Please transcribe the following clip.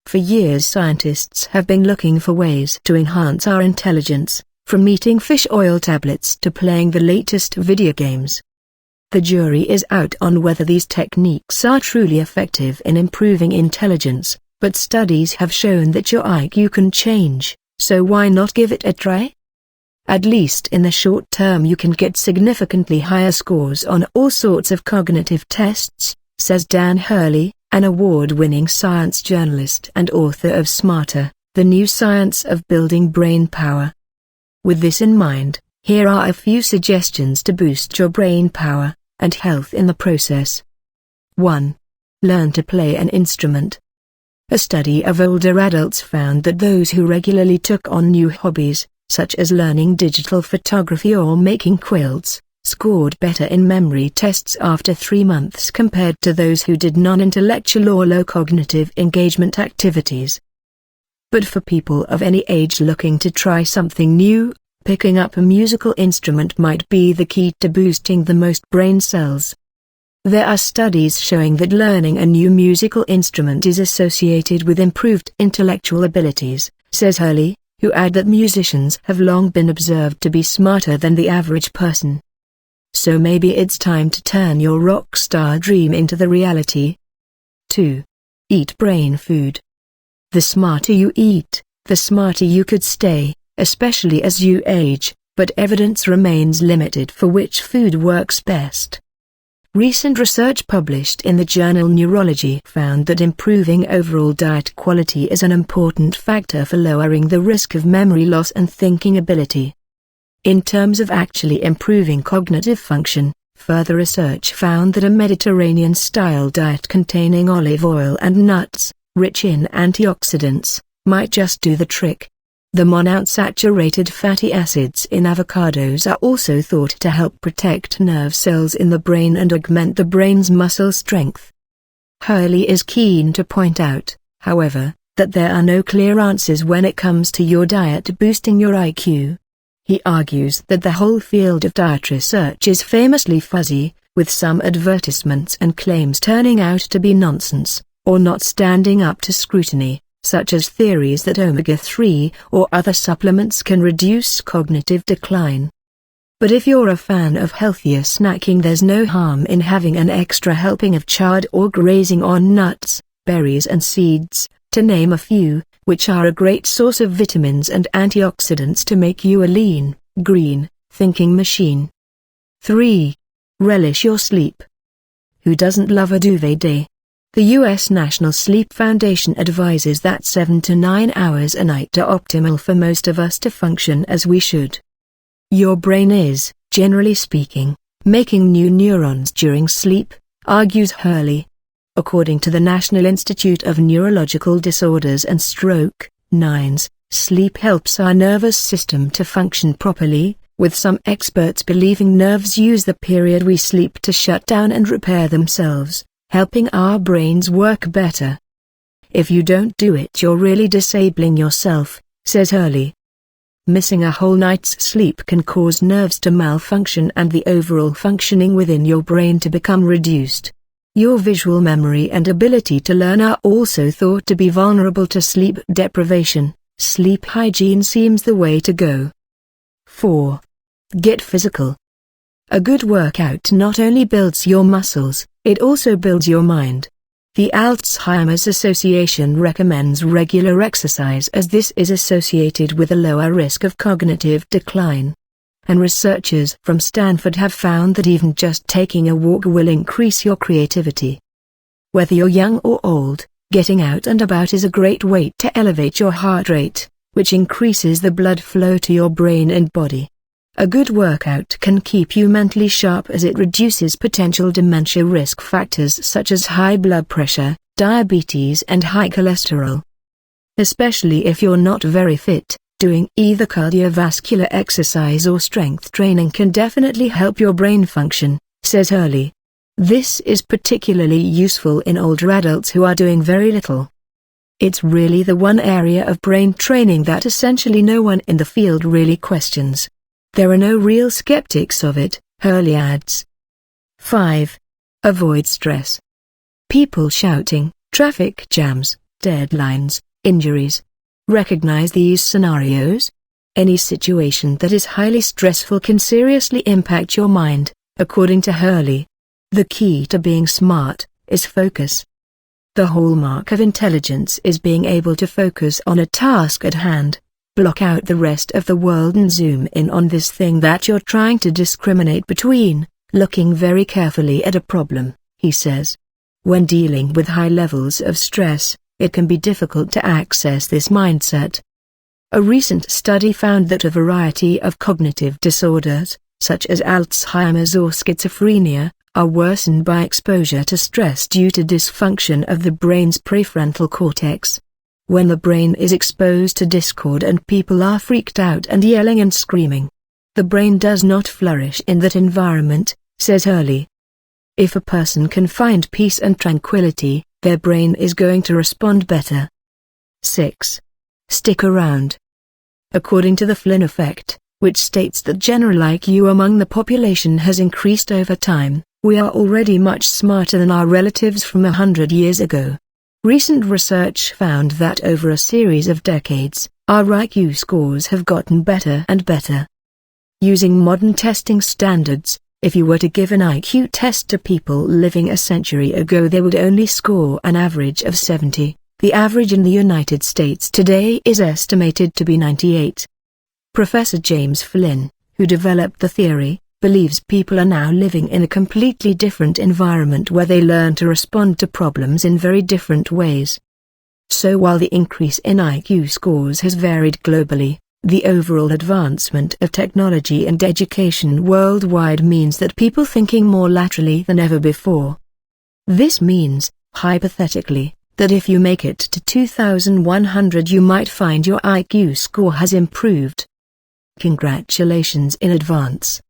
For years scientists have been looking for ways to enhance our intelligence, from eating fish oil tablets to playing the latest video games. The jury is out on whether these techniques are truly effective in improving intelligence, but studies have shown that your IQ can change, so why not give it a try? At least in the short term you can get significantly higher scores on all sorts of cognitive tests, says Dan Hurley, an award-winning science journalist and author of Smarter, The New Science of Building Brain Power. With this in mind, here are a few suggestions to boost your brain power and health in the process. 1. Learn to play an instrument. A study of older adults found that those who regularly took on new hobbies, such as learning digital photography or making quilts, scored better in memory tests after 3 months compared to those who did non-intellectual or low cognitive engagement activities. But for people of any age looking to try something new, picking up a musical instrument might be the key to boosting the most brain cells. There are studies showing that learning a new musical instrument is associated with improved intellectual abilities, says Hurley, who adds that musicians have long been observed to be smarter than the average person. So maybe it's time to turn your rock star dream into the reality. 2. Eat brain food. The smarter you eat, the smarter you could stay, especially as you age, but evidence remains limited for which food works best. Recent research published in the journal Neurology found that improving overall diet quality is an important factor for lowering the risk of memory loss and thinking ability. In terms of actually improving cognitive function, further research found that a Mediterranean-style diet containing olive oil and nuts, rich in antioxidants, might just do the trick. The monounsaturated fatty acids in avocados are also thought to help protect nerve cells in the brain and augment the brain's muscle strength. Hurley is keen to point out, however, that there are no clear answers when it comes to your diet boosting your IQ. He argues that the whole field of diet research is famously fuzzy, with some advertisements and claims turning out to be nonsense, or not standing up to scrutiny, such as theories that omega-3 or other supplements can reduce cognitive decline. But if you're a fan of healthier snacking, there's no harm in having an extra helping of chard or grazing on nuts, berries and seeds, to name a few, which are a great source of vitamins and antioxidants to make you a lean, green, thinking machine. 3. Relish your sleep. Who doesn't love a duvet day? The U.S. National Sleep Foundation advises that 7 to 9 hours a night are optimal for most of us to function as we should. Your brain is, generally speaking, making new neurons during sleep, argues Hurley. According to the National Institute of Neurological Disorders and Stroke, NINDS, sleep helps our nervous system to function properly, with some experts believing nerves use the period we sleep to shut down and repair themselves, helping our brains work better. If you don't do it, you're really disabling yourself, says Hurley. Missing a whole night's sleep can cause nerves to malfunction and the overall functioning within your brain to become reduced. Your visual memory and ability to learn are also thought to be vulnerable to sleep deprivation. Sleep hygiene seems the way to go. 4. Get physical. A good workout not only builds your muscles, it also builds your mind. The Alzheimer's Association recommends regular exercise as this is associated with a lower risk of cognitive decline. And researchers from Stanford have found that even just taking a walk will increase your creativity. Whether you're young or old, getting out and about is a great way to elevate your heart rate, which increases the blood flow to your brain and body. A good workout can keep you mentally sharp as it reduces potential dementia risk factors such as high blood pressure, diabetes and high cholesterol. Especially if you're not very fit, doing either cardiovascular exercise or strength training can definitely help your brain function, says Hurley. This is particularly useful in older adults who are doing very little. It's really the one area of brain training that essentially no one in the field really questions. There are no real skeptics of it, Hurley adds. 5. Avoid stress. People shouting, traffic jams, deadlines, injuries. Recognize these scenarios? Any situation that is highly stressful can seriously impact your mind, according to Hurley. The key to being smart is focus. The hallmark of intelligence is being able to focus on a task at hand, block out the rest of the world and zoom in on this thing that you're trying to discriminate between, looking very carefully at a problem, he says. When dealing with high levels of stress, it can be difficult to access this mindset. A recent study found that a variety of cognitive disorders, such as Alzheimer's or schizophrenia, are worsened by exposure to stress due to dysfunction of the brain's prefrontal cortex. When the brain is exposed to discord and people are freaked out and yelling and screaming, the brain does not flourish in that environment, says Hurley. If a person can find peace and tranquility, their brain is going to respond better. 6. Stick around. According to the Flynn effect, which states that general IQ among the population has increased over time, we are already much smarter than our relatives from 100 years ago. Recent research found that over a series of decades, our IQ scores have gotten better and better. Using modern testing standards, if you were to give an IQ test to people living a century ago, they would only score an average of 70. The average in the United States today is estimated to be 98. Professor James Flynn, who developed the theory, believes people are now living in a completely different environment where they learn to respond to problems in very different ways. So while the increase in IQ scores has varied globally, the overall advancement of technology and education worldwide means that people are thinking more laterally than ever before. This means, hypothetically, that if you make it to 2100 you might find your IQ score has improved. Congratulations in advance.